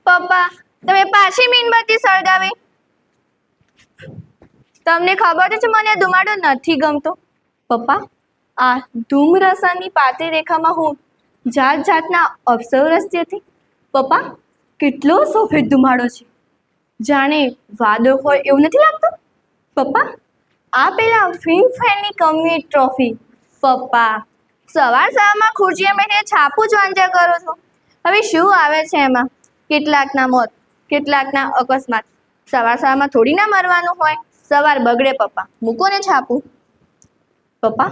પપ્પા તમે પાછી મીણબત્તી સળગાવી. તમને ખબર છે મને ધુમાડો નથી ગમતો. પપ્પા આ ધૂમ્રસની પાતળી રેખામાં હું જાત જાતના અવસરો રચતી હતી. પપ્પા કેટલો સફેદ ધુમાડો છે, જાણે વાદળ હોય એવું નથી લાગતું. પપ્પા આ પેલા ફિલ્મ ફેરની કંપની ટ્રોફી. પપ્પા સવારમાં ખુરશીએ બેસીને છાપું જ વાંચ્યા કરો છો. હવે શું આવે છે એમાં? કેટલાકના મોત, કેટલાકના અકસ્માત. સવારમાં થોડી ના મરવાનું હોય. સવાર બગડે પપ્પા, મૂકો ને છાપું. પપ્પા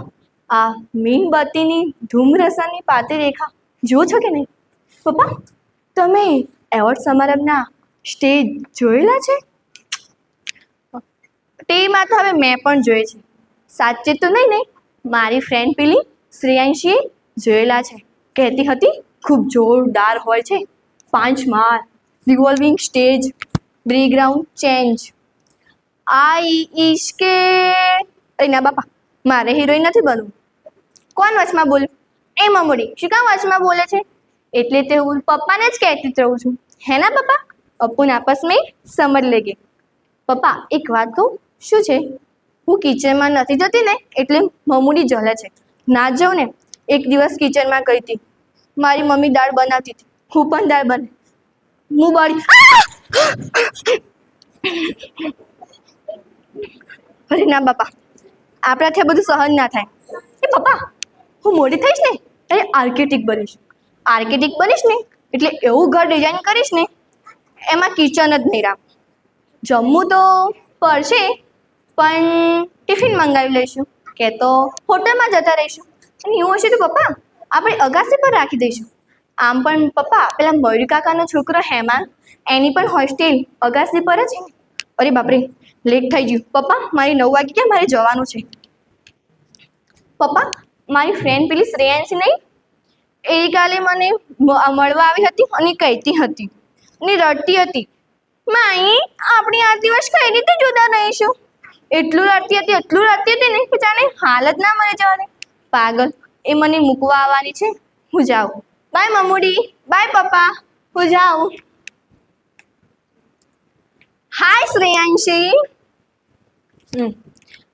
આ મીણબત્તીની ધૂમ્રસની પાતળી રેખા જુઓ છો કે નહીં? પપ્પા તમે એવોર્ડ સમારંભના સ્ટેજ જોયેલા છે? ટીવીમાં તો હવે મેં પણ જોઈ છે. સાચે તો નહીં ને? મારી ફ્રેન્ડ પેલી શ્રેયાંશીએ જોયેલા છે. કહેતી હતી ખૂબ જોરદાર હોય છે. 5 માળ, રિવોલ્વિંગ સ્ટેજ, બેકગ્રાઉન્ડ ચેન્જ. આઈ ઈશ્કે અરે ના બાપા, મારે હિરોઈન નથી બનવું. કોણ વચમાં બોલ? એ મમડી શું કામ વચમાં બોલે છે? એટલે તે હું પપ્પાને જ કહેતી જ રહું છું. હે ના પપ્પા? અપુન આપસ મેં સમજ લેગે. પપ્પા એક વાત કહું? શું છે? હું કિચનમાં નથી જતી ને એટલે મમુડી જલે છે. ના જાઉં ને, એક દિવસ કિચનમાં ગઈ હતી. મારી મમ્મી દાળ બનાવતી હતી, હું પણ દાળ બને હું બળી. અરે ના બાપા, આપણાથી આ બધું સહન ના થાય. એ પપ્પા હું મોટી થઈશ ને એટલે આર્કિટેક્ટ બનીશ. આર્કિટેક્ટ બનીશ ને એટલે એવું ઘર ડિઝાઇન કરીશ ને એમાં કિચન જ નહીં રાખ. જમવું તો પડશે પણ ટિફિન મંગાવી લઈશું કે તો હોટલમાં જતા રહીશું. અને એવું હશે તો પપ્પા આપણે અગાસી પર રાખી દઈશું. આમ પણ પપ્પા પેલા મયુર કાકાનો છોકરો હેમાંગ એની પણ હોસ્ટેલ અગાસી પર જ. અરે બાપરે લેટ થઈ ગયું. પપ્પા મારી 9 વાગે ક્યાં મારે જવાનું છે. પપ્પા મારી ફ્રેન્ડ પેલી શ્રેયાંશી નહીં, એ કાલે મને મળવા આવી હતી અને કહેતી હતી અને રડતી હતી, માઈ આપણે આ દિવસ કઈ રીતે જુદા રહીશું. એટલું રડતી હતી ને કે જાણે હાલત ના મળી જવાની. પાગલ, એ મને મૂકવા આવવાની છે. હું જાઉં. બાય મમુડી, બાય પપ્પા, હું જાઉં. હાય શ્રેયાંશી.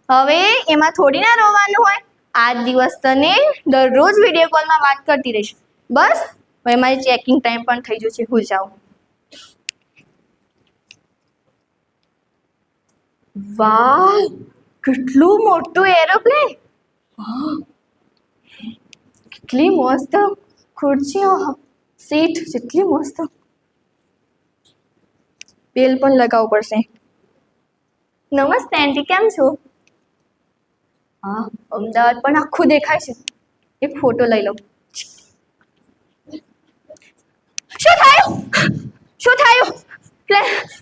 હવે એમાં થોડી ના રોવાનું હોય. આજ દિવસ તને દરરોજ વિડીયો કોલમાં વાત કરતી રહીશ. બસ હવે મારી ચેકિંગ ટાઈમ પણ થઈ ગયો છે. હું જાઉં. વાહ કેટલું મોટું એરોપ્લેન. કેટલી મસ્ત ખુરશીઓ, સીટ કેટલી મસ્ત. બેલ પણ લગાવવું પડશે. નમસ્તે આંટી, કેમ છો? હા અમદાવાદ પણ આખું દેખાય છે. એક ફોટો લઈ લઉં. શું થયું? શું થયું?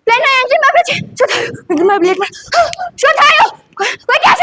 પ્લેન એન્જિન માં છે. શું થયું? મારા બ્લેકમાં શું થયું? કોઈ કેસ